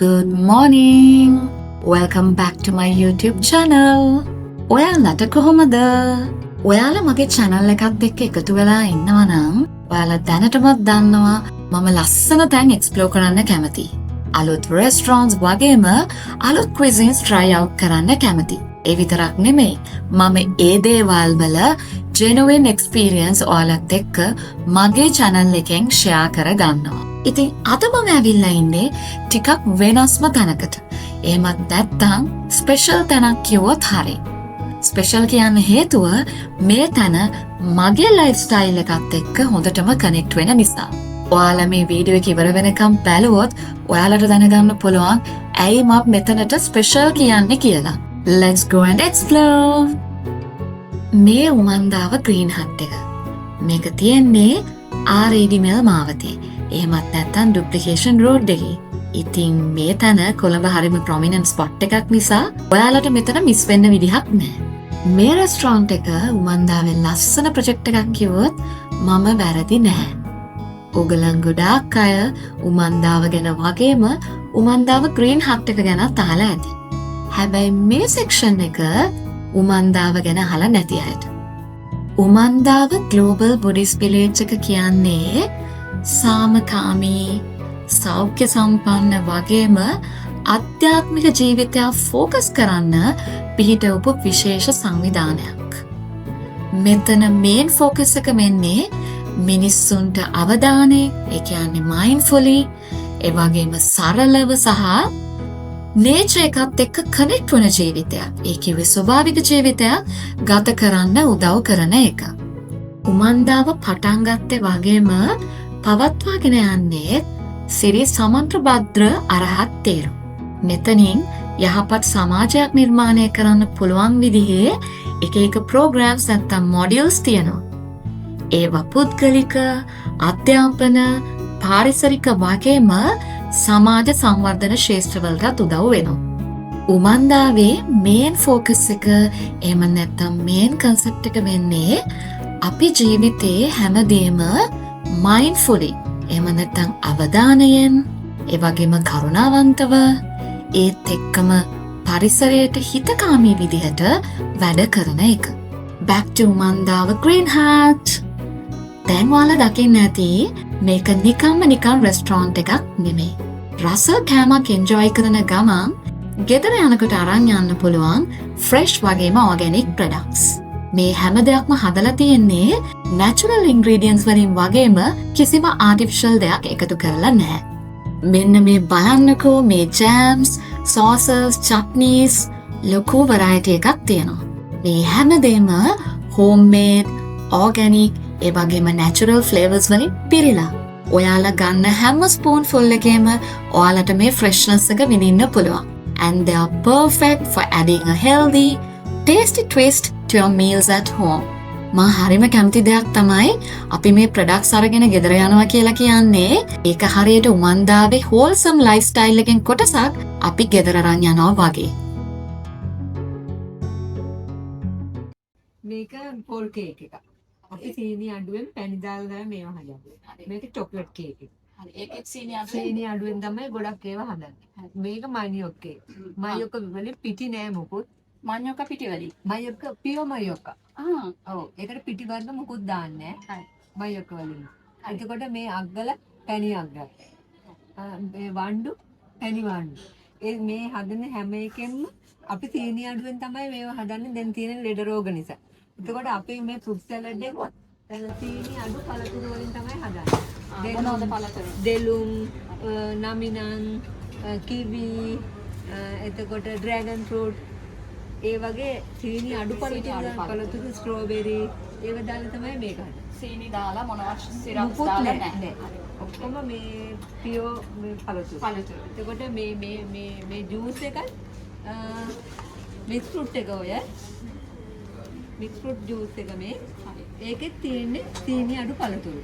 Good morning! Welcome back to my YouTube channel. ඔයාලට කොහොමද? ඔයාලා මගේ channel එකත් එක්ක එකතු වෙලා ඉන්නවා නම් ඔයාලා දැනටමත් දන්නවා මම ලස්සන තැන් explore කරන්න කැමතියි. අලුත් restaurants වගේම අලුත් cuisines try out කරන්න කැමතියි. ඒ විතරක් නෙමෙයි මම ඒ දේවල් වල genuine experience ඔයාලත් එක්ක මගේ channel එකෙන් share කර ගන්නවා. ඉතින් අද මම ඇවිල්ලා ඉන්නේ ටිකක් වෙනස්ම තැනකට. එහෙමත් නැත්නම් ස්පෙෂල් තැනක් කිව්වොත් හරි. ස්පෙෂල් කියන්න හේතුව මේ තැන මගේ ලයිෆ් ස්ටයිල් එකත් එක්ක හොඳටම කනෙක්ට් වෙන නිසා. ඔයාලා මේ වීඩියෝ එක ඉවර වෙනකම් බැලුවොත් ඔයාලට දැනගන්න පුළුවන් ඇයි මම මෙතනට ස්පෙෂල් කියන්නේ කියලා. Let's go and explore. මේ උමන්දාව ග්‍රීන් හට් එක. මේක තියෙන්නේ RAD මිල් මාවතේ. එහෙමත් නැත්නම් ඩුප්ලිකේෂන් රෝඩ් එකේ. ඉතින් මේ තැන කොළඹ හරිම ප්‍රොමිනන්ට් ස්පොට් එකක් නිසා ඔයාලට මෙතන මිස් වෙන්න විදිහක් නැහැ. මේ රෙස්ටොරන්ට් එක උමන්දාවේ ලස්සන ප්‍රොජෙක්ට් එකක් කිව්වොත් මම වැරදි නැහැ. ඕගලන් ගොඩාක් අය උමන්දාව ගැන වගේම උමන්දාව ග්‍රීන් හට් එක ගැන අහලා ඇති. හැබැයි මේ සෙක්ෂන් එක උමන්දාව ගැන අහලා නැති අයට. උමන්දාව ග්ලෝබල් බුද්දිස්ට් විලේජ් එක කියන්නේ සාමකාමී සෞඛ්‍ය සම්පන්න වගේම අධ්‍යාත්මික ජීවිතයක් ෆෝකස් කරන්න පිහිටවපු විශේෂ සංවිධානයක්. මෙතන මේන් ෆෝකස් එක වෙන්නේ මිනිස්සුන්ට අවධානය, ඒ කියන්නේ මයින්ඩ්ෆුලි, ඒ වගේම සරලව සහ නේචර් එකත් එක්ක කනෙක්ට් වෙන ජීවිතයක්. ඒ කිව්වේ ස්වභාවික ජීවිතයක් ගත කරන්න උදව් කරන එක. උමන්දාව පටන් ගත්තේ වගේම පවත්වාගෙන යන්නේ සිරි සමන්ත්‍රභද්‍ර අරහත් තේරුම්. මෙතනින් යහපත් සමාජයක් නිර්මාණය කරන්න පුළුවන් විදිහේ එක ප්‍රෝග්‍රෑම්ස් නැත්නම් මොඩියුල්ස් තියෙනවා. ඒවා පුද්ගලික, අධ්‍යාපන, පාරිසරික වගේම සමාජ සංවර්ධන ක්ෂේත්‍රවලට උදව් වෙනවා. උමන්දාවේ මේන් ෆෝකස් එක එහෙම නැත්නම් මේන් කන්සෙප්ට් එක වෙන්නේ අපි ජීවිතේ හැමදේම මයින්ඩ්ෆුලි එහෙම නැත්නම් අවධානයෙන් ඒ වගේම කරුණාවන්තව ඒත් එක්කම පරිසරයට හිතකාමී විදිහට වැඩ කරන එක. Back to Umandawa green hut. දැන් ඔයාලා දකින්න ඇති මේක නිකන් රෙස්ටොරන්ට් එකක් නෙමෙයි. රස කෑමක් එන්ජොයි කරන ගමන් ගෙදර යනකොට අරන් යන්න පුළුවන් ෆ්‍රෙෂ් වගේම ඕගැනික් ප්‍රොඩක්ට්ස්. මේ හැම දෙයක්ම හදලා තියෙන්නේ natural ingredients වලින් වගේම කිසිම artificial දෙයක් එකතු කරලා නැහැ. මෙන්න මේ බලන්නකෝ මේ jams, sauces, chutneys ලොකු variety එකක් තියෙනවා. මේ හැමදේම homemade, organic, ඒ වගේම natural flavors වලින් පිරීලා. ඔයාලා ගන්න හැම spoonful එකේම ඔයාලට මේ freshness එක විඳින්න පුළුවන්. And they are perfect for adding a healthy, tasty twist to your meals at home. මා හරිම කැමති දෙයක් තමයි අපි මේ ප්‍රොඩක්ට්ස් අරගෙන ගෙදර යනවා කියලා කියන්නේ. ඒක හරියට උමන්දාවේ wholesome lifestyle එකෙන් කොටසක් අපි ගෙදර අරන් යනවා වගේ. මේක පොල් කේක් එකක්. අපි සීනි අඩුවෙන් පැණි දාලා මේවා හදන්නේ. මේක චොක්ලට් කේක් එක. හරි ඒකෙත් සීනි අඩුවෙන් තමයි ගොඩක් ඒවා හදන්නේ. මේක මනියොක් කේක්. මනියොක් වල පිටි නෑ මොකුත්. මඤ්ඤොක පිටිවලින්. මනියොක් පියෝ මනියොක්. ආ ඔව් ඒකට පිටි වර්ග මොකුත් දාන්නේ නෑ. හරි. මනියොක් වලින්. එතකොට මේ අග්ගල පැණි අග්ගල. මේ වණ්ඩු පැණි වණ්ඩු. මේ හදන හැම එකෙන්ම අපි සීනි අඩුවෙන් තමයි මේවා හදන්නේ. දැන් තියෙන ලෙඩ රෝග නිසා. එතකොට අපි මේ ෆෘට් සලාඩ් එක සීනි අඩු පළතුරු වලින් තමයි හදන්නේ. මොනවද පළතුරු? දෙලුම්, නමිනන්, කිවි, එතකොට ඩ්‍රැගන් ෆෘට්, ඒ වගේ සීනි අඩු පළතුරු ස්ට්‍රෝබෙරි ඒව දාලා තමයි මේක හදන්නේ. සීනි දාලා මොනවත් සිරප්ස් මුකුත් දාලා නෑ. නැහැ. ඔක්කොම මේ පියෝ මේ පළතුරු. එතකොට මේ ජූස් එකත් මික්ස් ෆෘට් එක ඔය මික්ස් ෆෘට් ජූස් එක මේ ඒකෙත් තියෙන්නේ සීනි අඩු පළතුරු.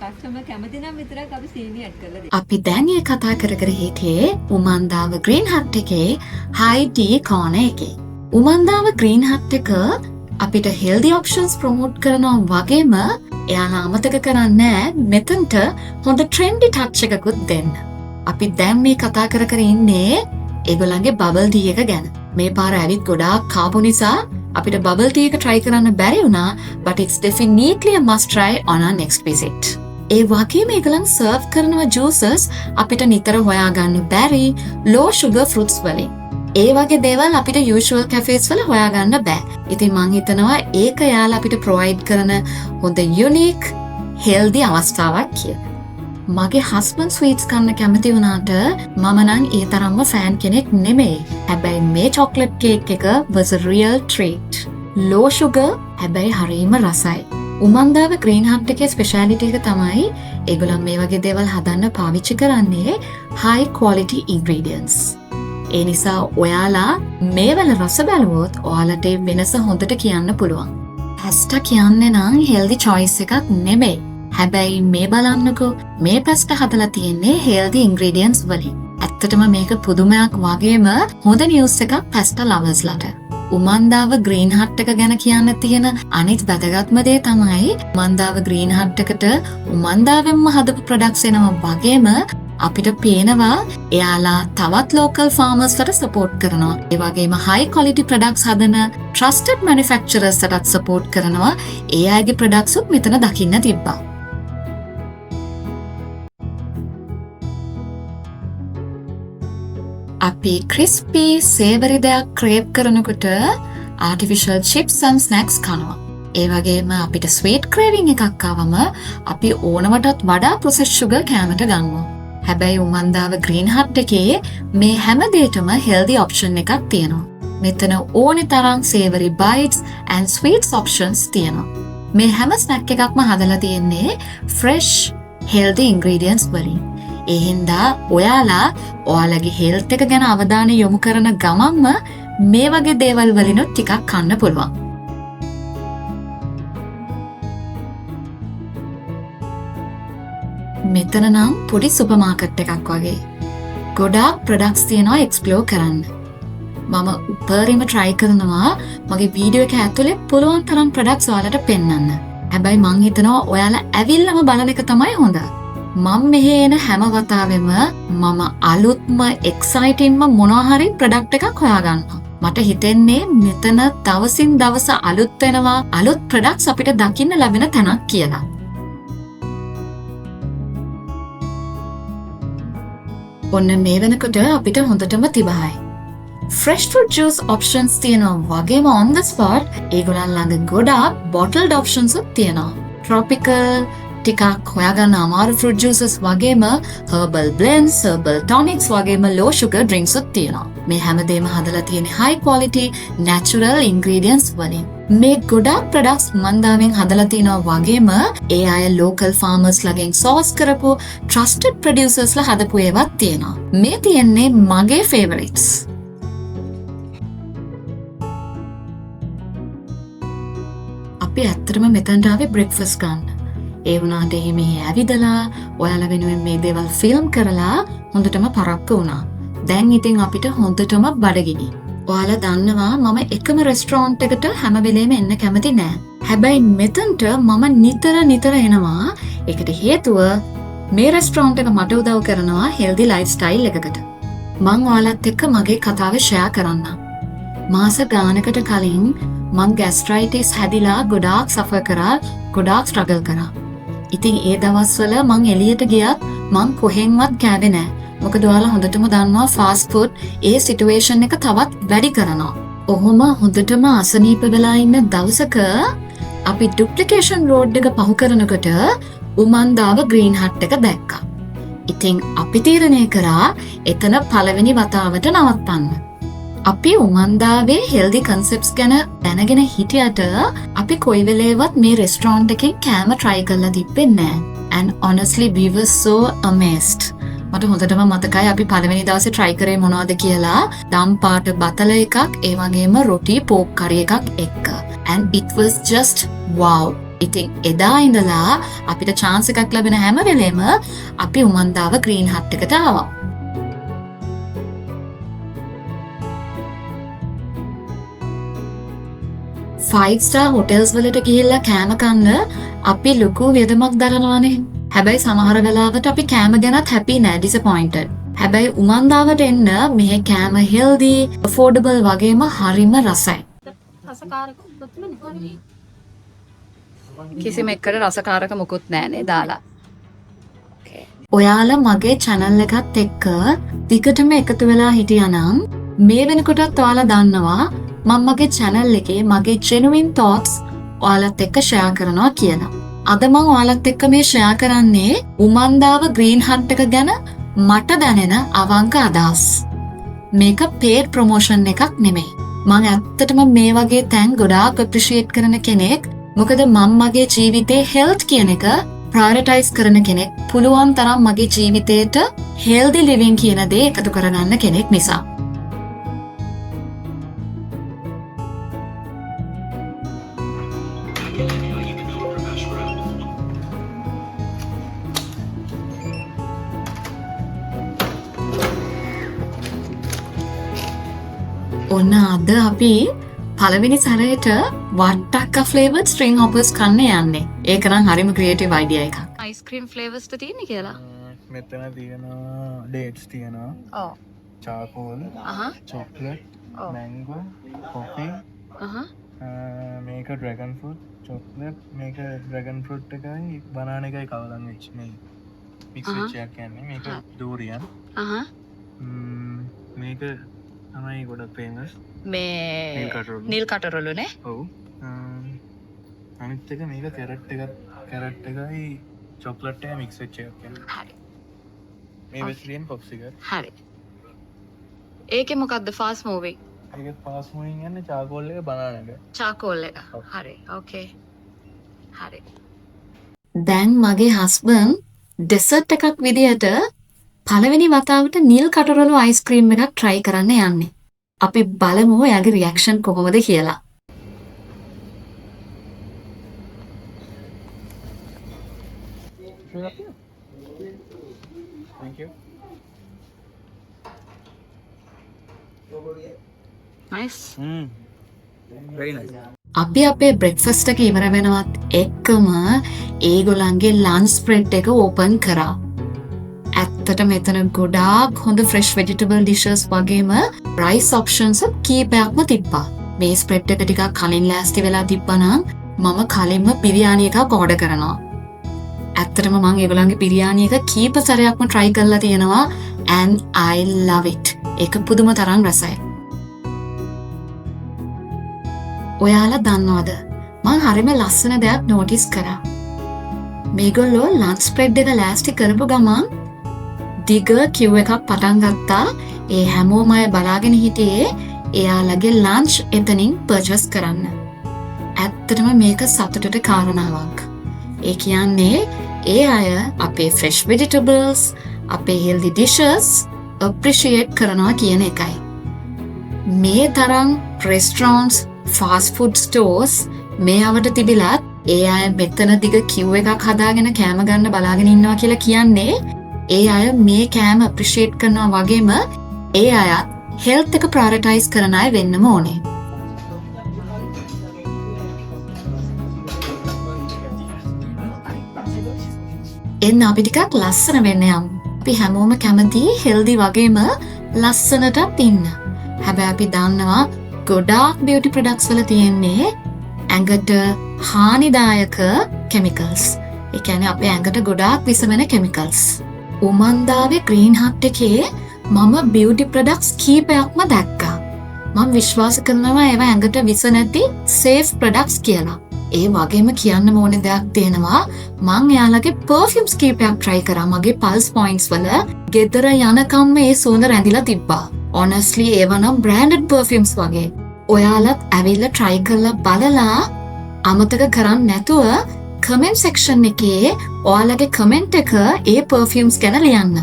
කස්ටමර් කැමති නම් විතරක් අපි සීනි ඇඩ් කරලා දෙන්න. අපි දැන් මේ කතා කර හිටියේ උමන්දාව ග්‍රීන් හට් එකේ high tea corner එකේ. උමන්දාව ග්‍රීන් හට් එක අපිට healthy options promote කරනවා වගේම එයාලා අමතක කරන්නේ මෙතනට හොඳ trendy touch එකකුත් දෙන්න. අපි දැන් මේ කතා කර කර ඉන්නේ ඒගොල්ලන්ගේ බබල් ටී එක ගැන. මේ පාර ඇවිත් ගොඩාක් කාපු නිසා අපිට බබල් ටී එක try කරන්න බැරි වුණා, but it's definitely a must try on our next visit. ඒ වගේම ඒගොල්ලන් serve කරනවා juices අපිට නිතර හොයාගන්න බැරි low sugar fruits වලින්. ඒ වගේ දේවල් අපිට usual cafes වල හොයාගන්න බෑ. ඉතින් මං හිතනවා ඒක යාලා අපිට provide කරන හොඳ unique healthy අවස්ථාවක් කියලා. මගේ husband sweets කන්න කැමති වුණාට මම නම් ඒ තරම්ම fan කෙනෙක් නෙමෙයි. හැබැයි මේ chocolate cake එක was a real treat. low sugar හැබැයි හරිම රසයි. උමන්දාව green hut එකේ speciality එක තමයි ඒගොල්ලන් මේ වගේ දේවල් හදන්න පාවිච්චි කරන්නේ high quality ingredients. ඒ නිසා ඔයාලා මේ වල රස බැලුවොත් ඔයාලට වෙනස හොඳට කියන්න පුළුවන්. pasta කියන්නේ නම් healthy choice එකක් නෙමෙයි. හැබැයි මේ බලන්නකෝ මේ pasta හදලා තියෙන්නේ healthy ingredients වලින්. ඇත්තටම මේක පුදුමයක් වගේම හොඳ news එකක් pasta lovers ලට. උමන්දාව green hut එක ගැන කියන්න තියෙන අනිත් වැදගත්ම දේ තමයි උමන්දාව green hut එකට උමන්දාවෙන්ම හදපු products එනවා වගේම අපිට පේනවා එයාලා තවත් local farmers වට support කරනවා. ඒ වගේම high quality products හදන trusted manufacturers ටත් support කරනවා. ඒ අයගේ products උත් මෙතන දකින්න තිබ්බා. අපි crispy savory දෙයක් crave කරනකොට artificial chips and snacks කනවා. ඒ වගේම අපිට sweet craving එකක් ආවම අපි ඕනවටත් වඩා processed sugar කෑමට ගන්නවා. හැබැයි උමන්දාව green hut එකේ මේ හැම දෙයකම healthy option එකක් තියෙනවා. මෙතන ඕනේ තරම් savory bites and sweets options තියෙනවා. මේ හැම snack එකක්ම හදලා තියෙන්නේ fresh healthy ingredients වලින්. ඒ හින්දා ඔයාලා ඔයාලගේ health එක ගැන අවධානය යොමු කරන ගමන්ම මේ වගේ දේවල් වලිනුත් ටිකක් කන්න පුළුවන්. මෙතන නම් පොඩි සුපර් මාකට් එකක් වගේ. ගොඩාක් ප්‍රොඩක්ට්ස් තියෙනවා එක්ස්ප්ලෝර් කරන්න. මම උපරිම try කරනවා මගේ වීඩියෝ එක ඇතුලේ පුළුවන් තරම් ප්‍රොඩක්ට්ස් ඔයාලට පෙන්වන්න. හැබැයි මං හිතනවා ඔයාලා ඇවිල්ලාම බලන එක තමයි හොඳ. මම මෙහෙ එන හැම වතාවෙම මම අලුත්ම එක්සයිටින්ම මොනවා හරි ප්‍රොඩක්ට් එකක් හොයාගන්නවා. මට හිතෙන්නේ මෙතන දවසින් දවස අලුත් වෙනවා අලුත් ප්‍රොඩක්ට්ස් අපිට දකින්න ලැබෙන තැනක් කියලා. ඔන්න මේ වෙනකොට අපිට හොඳටම තිබහයි. fresh fruit juice options තියෙනවා වගේම on the spot ඒගොල්ලන් ළඟ ගොඩාක් bottled options උත් තියෙනවා. tropical ටිකක් හොයාගන්න අමාරු fruit juices වගේම herbal blends, herbal tonics වගේම low sugar drinks උත් තියෙනවා. මේ හැමදේම හදලා තියෙන high quality natural ingredients වලින්. මේ ගොඩාක් products මන්දාවෙන් හදලා තියෙනවා වගේම ඒ අය local farmers ළගෙන් source කරපු trusted producers ලා හදපු ඒවාත් තියෙනවා. මේ තියෙන්නේ මගේ favorites. අපි ඇත්තටම මෙතනට ආවේ breakfast ගන්න. ඒ වුණාට එහෙම ඇවිදලා ඔයාලා වෙනුවෙන් මේ දේවල් ෆිල්ම් කරලා හොඳටම පරක්කු වුණා. දැන් ඉතින් අපිට හොඳටම බඩගිනි. ඔයාලා දන්නවා මම එකම රෙස්ටොරන්ට් එකට හැම වෙලේම එන්න කැමති නෑ. හැබැයි මෙතනට මම නිතර එනවා. ඒකට හේතුව මේ රෙස්ටොරන්ට් එක මට උදව් කරනවා healthy lifestyle එකකට. මං ඔයාලත් එක්ක මගේ කතාව share කරන්නම්. මාස ගානකට කලින් මං gastritis හැදිලා ගොඩාක් suffer කරා, ගොඩාක් struggle කරා. ඉතින් ඒ දවස්වල මං එළියට ගියත් මං කොහෙන්වත් කෑවේ නෑ. මොකද ඔයාලා හොඳටම දන්නවා fast food ඒ situation එක තවත් වැඩි කරනවා. ඔහොම හොඳටම අසනීප වෙලා ඉන්න දවසක අපි duplication road එක පහු කරනකොට උමන්දාව green hut එක දැක්කා. ඉතින් අපි තීරණය කරා එතන පළවෙනි වතාවට නවත්තන්න. අපි උමන්දාවේ healthy concepts ගැන දැනගෙන හිටියට අපි කොයි වෙලේවත් මේ restaurant එකෙන් කෑම try කරලා තිබෙන්නේ නැහැ. And honestly we were so amazed. මට හොඳටම මතකයි අපි පළවෙනි දවසේ try කරේ මොනවද කියලා. දම් පාට බතල එකක්, ඒ වගේම රොටි පෝක් කරි එකක් එක්ක. And it was just wow. ඉතින් එදා ඉඳලා අපිට chance එකක් ලැබෙන හැම වෙලේම අපි උමන්දාව green hut එකට ආවා. ෆයිව් ස්ටාර් හොටෙල්ස් වලට ගිහිල්ලා කෑම කන්න අපි ලොකු වියදමක් දරනවානේ. හැබැයි සමහර වෙලාවට අපි කෑම ගැනත් happy නෑ, disappointed. හැබැයි උමන්දාවට එන්න මෙහෙ කෑම healthy, affordable වගේම හරිම රසයි. කිසිම එකට රසකාරක මුකුත් නෑනේ දාලා. ඔයාලා මගේ channel එකත් එක්ක දිගටම එකතු වෙලා හිටියානම් මේ වෙනකොටත් ඔයාලා දන්නවා මම මගේ channel එකේ මගේ genuine thoughts ඔයාලත් එක්ක share කරනවා කියලා. අද මම ඔයාලත් එක්ක මේ share කරන්නේ උමන්දාව green hut එක ගැන මට දැනෙන අවංක අදහස්. මේක paid promotion එකක් නෙමෙයි. මම ඇත්තටම මේ වගේ තැන් ගොඩාක් appreciate කරන කෙනෙක්. මොකද මම මගේ ජීවිතේ health කියන එක prioritize කරන කෙනෙක්. පුළුවන් තරම් මගේ ජීවිතේට healthy living කියන දේ එකතු කරගන්න කෙනෙක් නිසා. ඔන්න අද අපි පළවෙනි සැරේට වට්ටක්ක flavored string hoppers කන්න යන්නේ. ඒක නම් හරිම creative idea එකක්. අයිස්ක්‍රීම් ෆ්ලේවර්ස් ද තියෙන්නේ කියලා. මෙතන තියෙනවා dates තියෙනවා. ඔව්. charcoal, chocolate, mango, coffee. මේක dragon fruit, chocolate, මේක dragon fruit එකයි banana එකයි කවලම් වෙච්ච මේ mix වෙච්ච එකක් කියන්නේ. මේක durian. මේක තමයි ගොඩක් famous. මේ නිල් කටරොළු නේ. ඔව්. අනිත් එක මේක carrot එකයි chocolate එක mix වෙච්ච එකක් කියන්නේ. හරි. මේ Wesleyan popsicle. හරි. ඒකේ මොකද්ද fast moving? ඒක fast moving යන්නේ charcoal එක banana එක. charcoal එක. හරි. okay. හරි. දැන් මගේ husband dessert එකක් විදියට පළවෙනි වතාවට නිල් කටරොළු අයිස්ක්‍රීම් එකක් try කරන්න යන්නේ. අපි බලමු එයාගේ reaction කොහොමද කියලා. Thank you. nice. Very nice. අපි අපේ breakfast එක ඉවර වෙනවත් එක්කම ඒගොල්ලන්ගේ lunch spread එක open කරා. ඇත්තට මෙතන ගොඩාක් හොඳ fresh vegetable dishes වගේම rice options කීපයක්ම තිබ්බා. මේ spread එක ටිකක් කලින් ලෑස්ති වෙලා තිබ්බනම් මම කලින්ම බිරියානි එකක් order කරනවා. ඇත්තටම මම ඒගොල්ලන්ගේ බිරියානි එක කීප සැරයක්ම try කරලා තියෙනවා and I love it. ඒක පුදුම තරම් රසයි. ඔයාලා දන්නවද? මම හරිම ලස්සන දෙයක් notice කරා. මේගොල්ලෝ lunch spread එක ලෑස්ති කරපු ගමන් දිග queue එකක් පටන් ගත්තා. ඒ හැමෝම අය බලාගෙන හිටියේ එයාලගේ lunch එතනින් purchase කරන්න. ඇත්තටම මේක සතුටට කාරණාවක්. ඒ කියන්නේ ඒ අය අපේ fresh vegetables, අපේ healthy dishes appreciate කරනවා කියන එකයි. මේ තරම් restaurants, fast food stores මේ අවට තිබිලත් ඒ අය මෙතන දිග queue එකක් හදාගෙන කෑම ගන්න බලාගෙන ඉන්නවා කියලා කියන්නේ ඒ අය මේ කෑම appreciate කරනවා වගේම ඒ අය health එක prioritize කරන අය වෙන්නම ඕනේ. එන්න අපි ටිකක් ලස්සන වෙන්න යමු. අපි හැමෝම කැමති healthy වගේම ලස්සනටත් ඉන්න. හැබැයි අපි දන්නවා ගොඩාක් beauty products වල තියෙන්නේ ඇඟට හානිදායක chemicals. ඒ කියන්නේ අපේ ඇඟට ගොඩාක් විස වෙන chemicals. උමන්දාවේ green hut එකේ මම beauty products කීපයක්ම දැක්කා. මම විශ්වාස කරනවා ඒවා ඇඟට විස නැති safe products කියලා. ඒ වගේම කියන්න ඕනේ දෙයක් තියෙනවා. මම එයාලගේ perfumes කීපයක් try කරා. මගේ pulse points වල ගෙදර යනකම් මේ සුවඳ රැඳිලා තිබ්බා. honestly ඒවා නම් branded perfumes වගේ. ඔයාලත් ඇවිල්ලා try කරලා බලලා අමතක කරන්න නැතුව comment section එකේ ඔයාලගේ comment එක ඒ perfumes ගැන ලියන්න.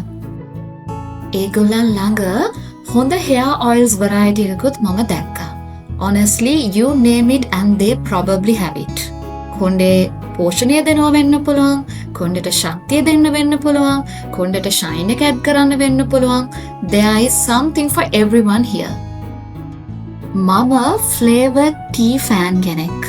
ඒගොල්ලන් ළඟ හොඳ hair oils variety එකකුත් මම දැක්කා. honestly you name it and they probably have it. කොණ්ඩේ පෝෂණය දෙනවා වෙන්න පුළුවන්, කොණ්ඩේට ශක්තිය දෙන්න වෙන්න පුළුවන්, කොණ්ඩේට shine එක add කරන්න වෙන්න පුළුවන්. there is something for everyone here. මම flavored tea fan කෙනෙක්.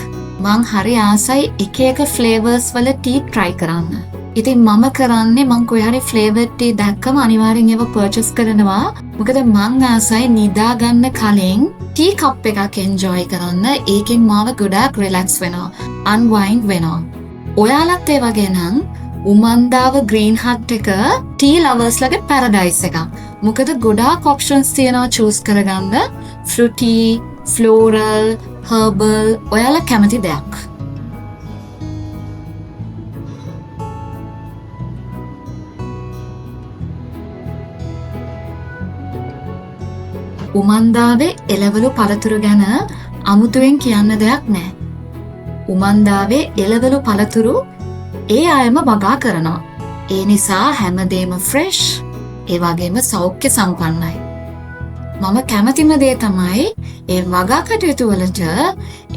මං හරි ආසයි එක එක flavors වල tea try කරන්න. ඉතින් මම කරන්නේ මං කොහේ හරි ෆ්ලේවර්ඩ් ටී දැක්කම අනිවාර්යෙන් ඒව පර්චේස් කරනවා. මොකද මං ආසයි නිදා ගන්න කලින් ටී කප් එකක් එන්ජොයි කරන්න. ඒකෙන් මාව ගොඩාක් රිලැක්ස් වෙනවා. අන්වයින්ඩ් වෙනවා. ඔයාලත් ඒ වගේ නම් උමන්දාව ග්‍රීන් හට් එක ටී ලවර්ස්ලගේ පැරඩයිස් එකක්. මොකද ගොඩාක් ඔප්ෂන්ස් තියෙනවා චූස් කරගන්න. ෆෘටි, ෆ්ලෝරල්, හර්බල් ඔයාලා කැමති දෙයක්. උමන්දාවේ එළවලු පළතුරු ගැන අමුතුවෙන් කියන්න දෙයක් නෑ. උමන්දාවේ එළවලු පළතුරු ඒ අයම වගා කරනවා. ඒ නිසා හැමදේම ෆ්‍රෙෂ්, ඒ වගේම සෞඛ්‍ය සම්පන්නයි. මම කැමතිම දේ තමයි ඒ වගා කටයුතු වලට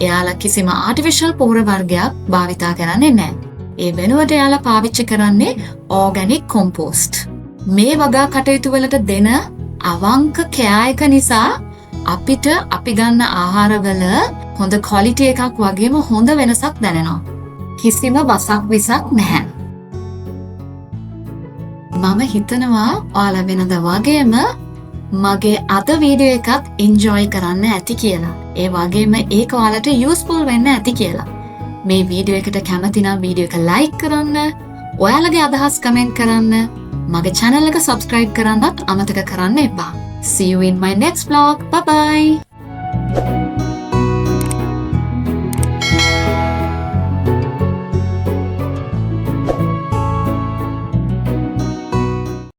එයාලා කිසිම ආටිෆිෂල් පොහොර වර්ගයක් භාවිතා කරන්නේ නෑ. ඒ වෙනුවට එයාලා පාවිච්චි කරන්නේ ඕගැනික් කොම්පෝස්ට්. මේ වගා කටයුතු වලට දෙන අවංක කෑයක නිසා අපිට අපි ගන්න ආහාරවල හොඳ ක්වොලිටි එකක් වගේම හොඳ වෙනසක් දැනෙනවා. කිසිම වසක් විසක් නැහැ. මම හිතනවා ඔයාලා වෙනද වගේම මගේ අද වීඩියෝ එකත් එන්ජොයි කරන්න ඇති කියලා. ඒ වගේම ඒක ඔයාලට යූස්ෆුල් වෙන්න ඇති කියලා. මේ වීඩියෝ එකට කැමති නම් වීඩියෝ එක ලයික් කරන්න, ඔයාලගේ අදහස් කමෙන්ට් කරන්න, මගේ channel එක subscribe කරන්නත් අමතක කරන්න එපා. See you in my next vlog. Bye bye.